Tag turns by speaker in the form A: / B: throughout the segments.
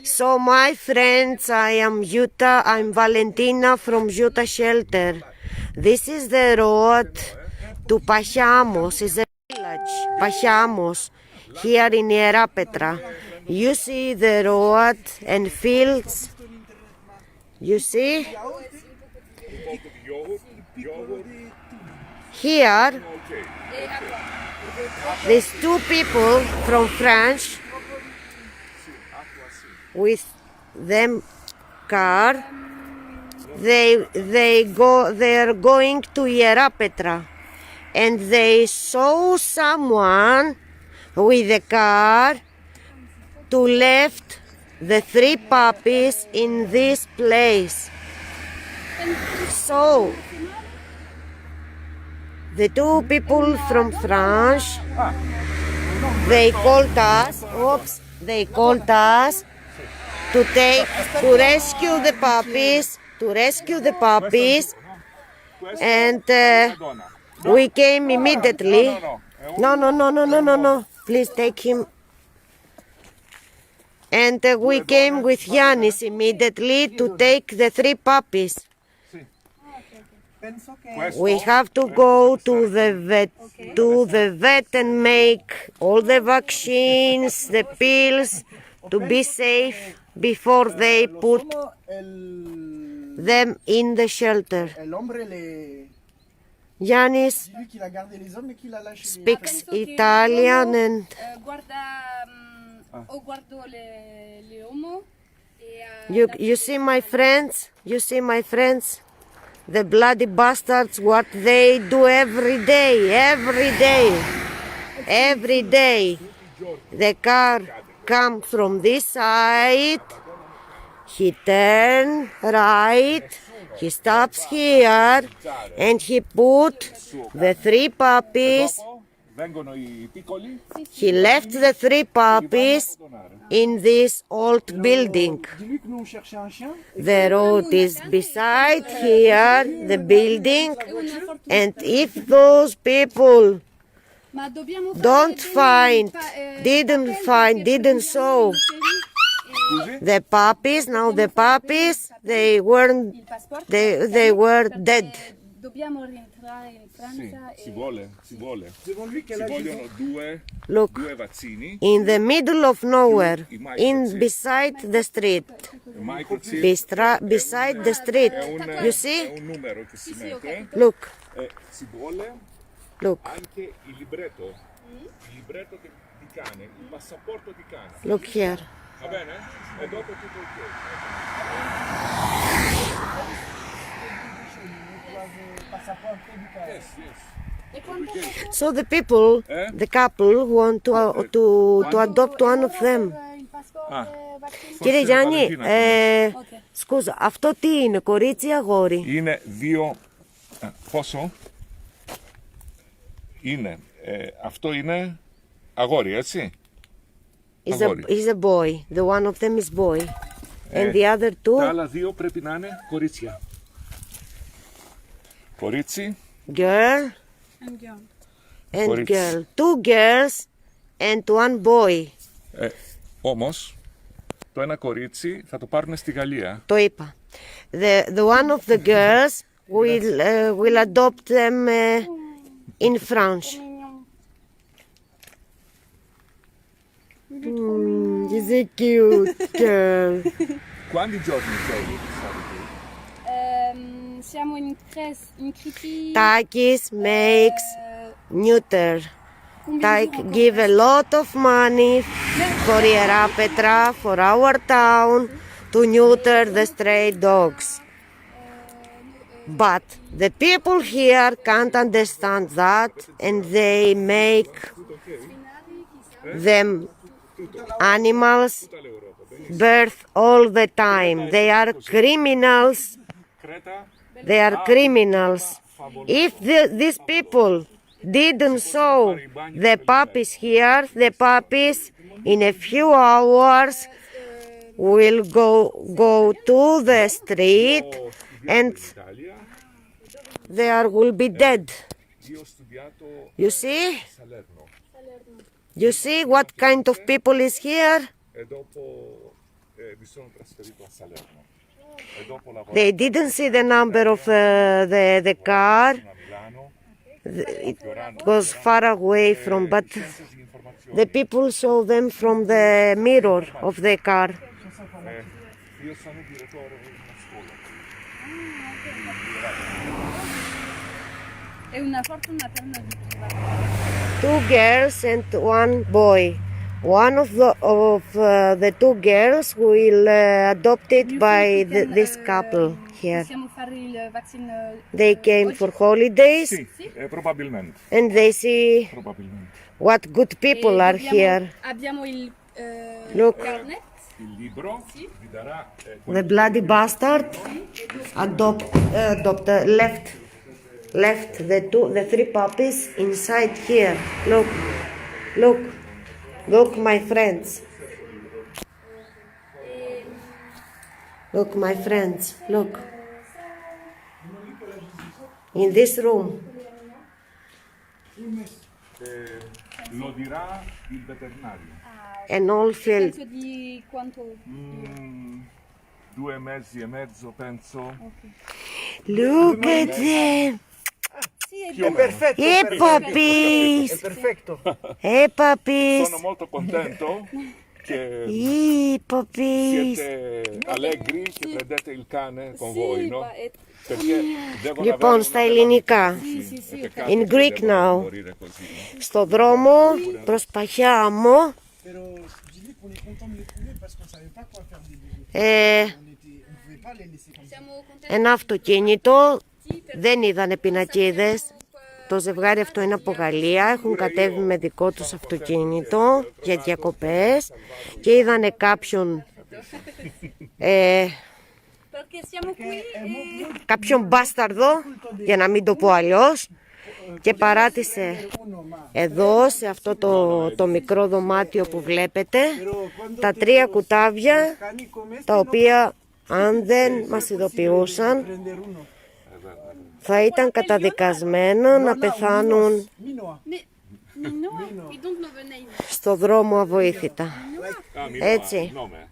A: So my friends, I am Jutta, I'm Valentina from Jutta Shelter. This is the road to Pasiamos, it's a village, Pasiamos, here in Ierapetra. You see the road and fields, you see? Here, these two people from France with them car, they're going to Ierapetra, and they saw someone with a car to left the 3 puppies in this place. So the 2 people from France, they called us, to rescue the puppies, and we came immediately. No, please take him. And we came with Ioannis immediately to take the 3 puppies. We have to go to the vet and make all the vaccines, the pills, to be safe before they put them in the shelter. Ioannis speaks Italian and you see my friends, the bloody bastards, what they do every day. The car comes from this side, he turns right, he stops here, and he put the 3 puppies. He left the 3 puppies in this old building. The road is beside here, the building, and if those people didn't saw the puppies, now the puppies, they were dead. Look, in the middle of nowhere, beside the street, you see? Look. Look here. So the people, the couple want to adopt one of them. Κύριε Γιάννη, σκούζα, αυτό τι είναι, κορίτσι ή αγόρι?
B: Είναι 2, πόσο? Είναι, αυτό είναι αγόρι, έτσι?
A: Is a boy, the one of them is boy. And the other 2?
B: Τα άλλα 2 πρέπει να είναι κορίτσια. Κορίτσι.
A: Girl. And girl. 2 girls and 1 boy.
B: Όμως, το ένα κορίτσι θα το πάρουν στη Γαλλία.
A: Το είπα. The one of the girls will adopt them in France. She's a cute girl.
B: Quanti giorni sei?
C: Siamo in Criti.
A: Takis makes neuter. Tak give a lot of money for Ierapetra, for our town, to neuter the stray dogs. But the people here can't understand that, and they make them animals birth all the time. They are criminals. If these people didn't saw the puppies here, the puppies in a few hours will go to the street and they will be dead. You see? You see what kind of people is here?
B: mi sono trasferito a Salerno e dopo
A: They didn't see the number of the car.
B: a Milano.
A: It was far away from, but the people saw them from the mirror of the car.
B: Io sono direttore di una scuola.
C: È una fortuna per noi di trovare.
A: 2 girls and 1 boy. One of the 2 girls will adopted by this couple here.
C: Possiamo fare il vaccino.
A: They came for holidays
B: Sì, probabilmente.
A: and they see
B: Probabilmente.
A: what good people are here.
C: Abbiamo il
A: Look,
C: carnet.
B: Il libro vi darà
A: the bloody bastard left the 3 puppies inside here. Look, my friends. Look, my friends. Look. In this room.
B: lo dirà il veterinario.
A: And all feel
C: Penso di quanto?
B: 2 mesi e mezzo, penso.
A: look at them.
B: Più o meno.
D: Perfetto,
A: Hey
D: perfetto.
A: puppies.
D: È perfetto.
A: Hey puppies.
B: Sono molto contento che
A: Hey puppies.
B: siete allegri che prendete il cane con voi, no? Perché devono
A: Λοιπόν,
B: avere
A: στα
B: una
A: ελληνικά.
B: È peccato
A: In
B: che
A: Greek
B: devono
A: now.
B: morire così, no?
A: Στο δρόμο προς Παχιάμο
D: Pero je dis qu'on est content de les trouver parce qu'on savait pas quoi faire des bébés. On pouvait pas les laisser comme ça.
C: Siamo contenti.
A: ένα αυτοκίνητο. Δεν είδανε πινακίδες. Το ζευγάρι αυτό είναι από Γαλλία. Έχουν κατέβει με δικό τους αυτοκίνητο για διακοπές και είδανε κάποιον
C: Perché siamo qui e
A: κάποιον μπάσταρδο, για να μην το πω αλλιώς, και παράτησε εδώ σε αυτό το μικρό δωμάτιο που βλέπετε τα 3 κουτάβια, τα οποία αν δεν μας ειδοποιούσαν θα ήταν καταδικασμένα να πεθάνουν
C: Mais Minoa, we don't know the name.
A: στο δρόμο αβοήθητα.
B: Ah, Minoa,
A: Έτσι.
B: il nome.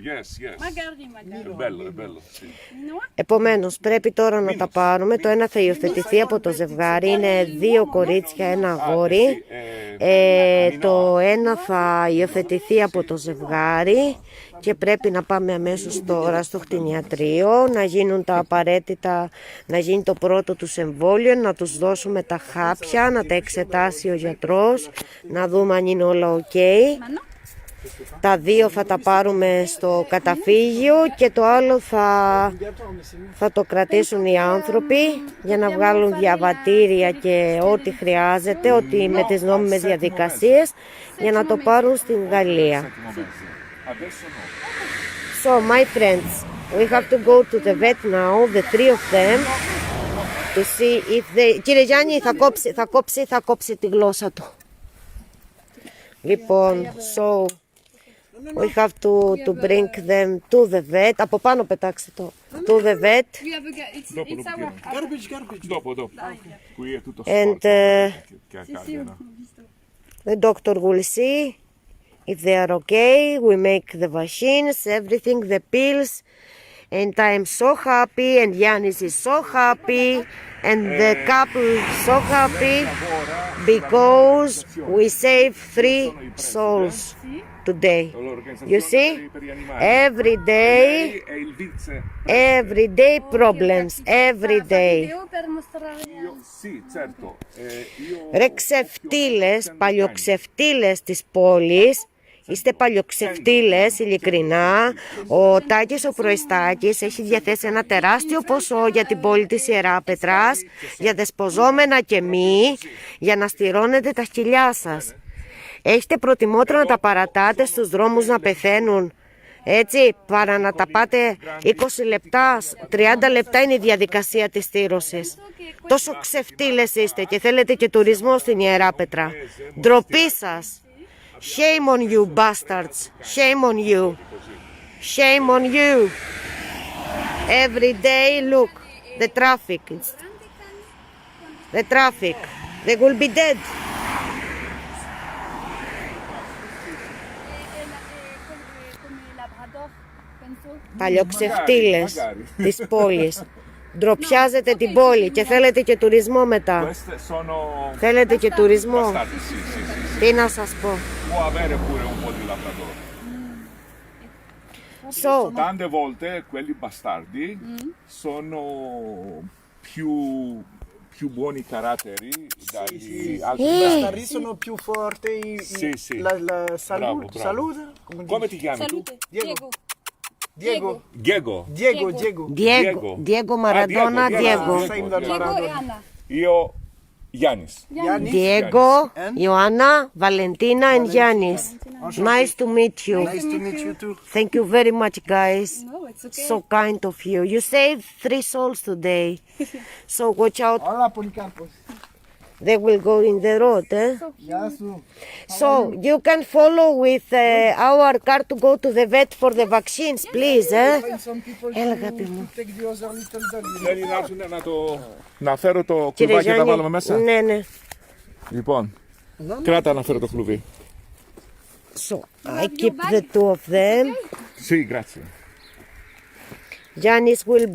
B: Yes, yes.
C: Magari.
B: È bello, sì.
C: Minoa?
A: Επομένως πρέπει τώρα να τα πάρουμε. Το ένα θα υιοθετηθεί από το ζευγάρι. Είναι 2 κορίτσια, 1 αγόρι. Το ένα θα υιοθετηθεί από το ζευγάρι και πρέπει να πάμε αμέσως τώρα στο κτηνιατρίο να γίνουν τα απαραίτητα, να γίνει το πρώτο τους εμβόλιο, να τους δώσουμε τα χάπια, να τα εξετάσει ο γιατρός, να δούμε αν είναι όλα ok. Τα 2 θα τα πάρουμε στο καταφύγιο και το άλλο θα το κρατήσουν οι άνθρωποι για να βγάλουν διαβατήρια και ό,τι χρειάζεται, ό,τι με τις νόμιμες διαδικασίες για να το πάρουν στην Γαλλία.
B: Adesso no.
A: So, my friends, we have to go to the vet now, the 3 of them, to see if they... Κύριε Γιάννη, θα κόψει τη γλώσσα του. Λοιπόν, so... We have to bring them to the vet. Από πάνω πετάξτε το. To the vet.
C: We have a it's our
D: Garbage.
B: Dopo. Qui è tutto
A: And
B: sporco che accade, no?
A: the doctor will see if they are okay. We make the vaccines, everything, the pills. And I'm so happy, and Yannis is so happy, and the couple is so happy because we save 3 souls today. You see, every day problems, every day.
C: Video per mostrare.
B: Sì, certo.
A: Ρε ξεφτύλες, παλιοξεφτύλες της πόλης, είστε παλιοξεφτύλες, ειλικρινά. Ο Τάκης ο Προϊστάκης έχει διαθέσει ένα τεράστιο ποσό για την πόλη της Ιεράπετρας, για δεσποζόμενα και μη, για να στηρώνετε τα σκυλιά σας. Έχετε προτιμότερο να τα παρατάτε στους δρόμους να πεθαίνουν, έτσι, παρά να τα πάτε 20 λεπτά, 30 λεπτά είναι η διαδικασία της στήρωσης. Τόσο ξεφτύλες είστε και θέλετε και τουρισμό στην Ιεράπετρα. Ντροπή σας. Shame on you, bastards. Shame on you. Shame on you. Every day, look, the traffic. The traffic. They will be dead.
C: Come la Labrador, penso.
A: Παλιοξεφτύλες
B: Magari.
A: της πόλης. Ντροπιάζετε την πόλη και θέλετε και τουρισμό μετά.
B: Queste sono
A: Θέλετε και τουρισμό.
B: bastardi, sì, sì, sì.
A: Τι να σας πω.
B: Può avere pure un po' di labrador.
A: So,
B: Tante volte quelli bastardi sono più buoni caratteri dagli altri.
D: I bastardi sono più forti.
B: Sì, sì.
D: La
B: Bravo,
D: salute.
B: bravo.
D: Salute?
B: Come ti chiami tu?
C: Salute.
D: Diego.
C: Diego.
D: Diego.
B: Diego.
D: Diego.
A: Diego, Diego Maradona,
B: Diego,
A: Diego.
B: Diego.
D: Same than
C: Diego e
D: Maradona.
C: Anna.
B: Io Giannis.
D: Yannis.
A: Diego,
D: And?
A: Ioanna, Valentina and Giannis. Nice to meet you.
D: Nice to meet you too.
A: Thank you very much, guys.
C: No, it's okay.
A: So kind of you. You saved 3 souls today. So watch out.
D: Hola, Policarpos.
A: They will go in the road, eh?
D: Yasu.
A: So you can follow with our car to go to the vet for the vaccines, please, eh?
D: Find some people
A: Έλα,
D: to
A: αγάπη μου.
D: take the other little dog.
B: Θέλει να έρθουν να φέρω το
A: Κύριε
B: κλουβάκι να τα βάλουμε
A: Γιάννη,
B: μέσα.
A: ναι, ναι.
B: Λοιπόν, κράτα να φέρω το κλουβί.
A: So I keep the 2 of them.
B: Sì, grazie.
A: Giannis will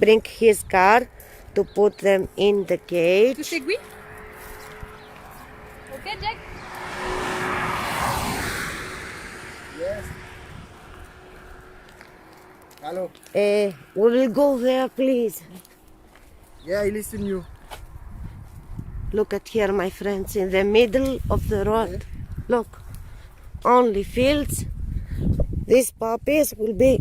A: bring his car to put them in the
C: Tu
A: cage.
C: segui? Ok, Jack?
D: Hello.
A: We will go there, please.
D: Yeah, I listen you.
A: Look at here, my friends, in the middle of the road. Look, only fields. These puppies will be.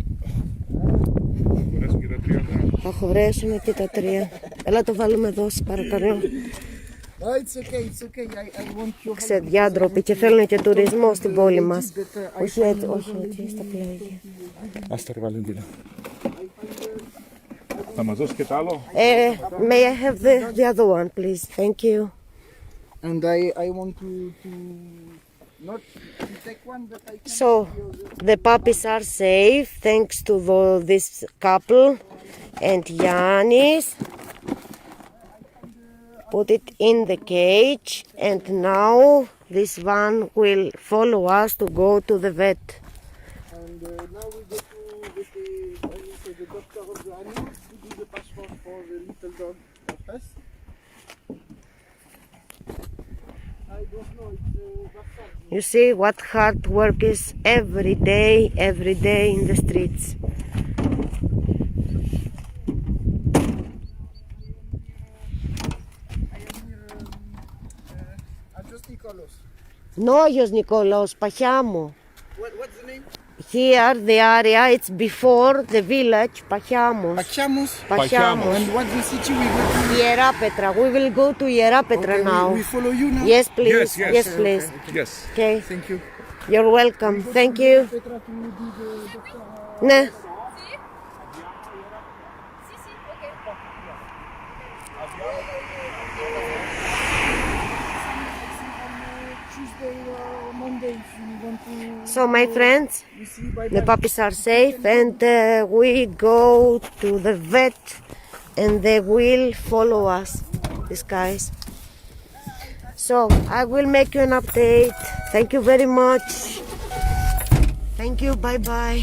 A: Θα χωρέσουμε και τα 3. Έλα το βάλουμε εδώ, σε παρακαλώ.
D: Oh, it's okay, it's okay. I want your help.
A: Ξεδιάντροποι και θέλουν και τουρισμό στην πόλη μας. Όχι έτσι, όχι έτσι, στα πλάγια.
B: Άστα ρε Βαλεντίνα. Θα μας δώσει και το άλλο.
A: May I have the other one, please? Thank you.
D: And I want to not to take one, but I can.
A: So, the puppies are safe thanks to this couple and Ioannis. Put it in the cage and now this one will follow us to go to the vet.
D: And now we go to the doctor of the animals to do the passport for the little dog of us. I don't know, it's bastard.
A: You see what hard work is every day in the streets.
D: Just Nicolos.
A: Νόγιος Νικόλαος, Παχιάμο.
D: What's the name?
A: Here the area, it's before the village, Παχιάμος.
D: Pachamos.
A: Παχιάμος.
D: And what the city we go to?
A: Ιεράπετρα. We will go to Ιεράπετρα now.
D: We follow you now.
A: Yes, please.
B: Yes, yes.
A: Yes, please.
B: Yes.
A: Okay.
D: Thank you.
A: You're welcome. Thank you.
D: Petra, can you do the doctor?
A: Ναι.
C: Si, si, ok.
D: Tuesday or Monday if you want to.
A: So my friends,
D: You see, bye
A: the
D: bye.
A: puppies are safe and we go to the vet and they will follow us, these guys. So I will make you an update. Thank you very much. Thank you. Bye bye.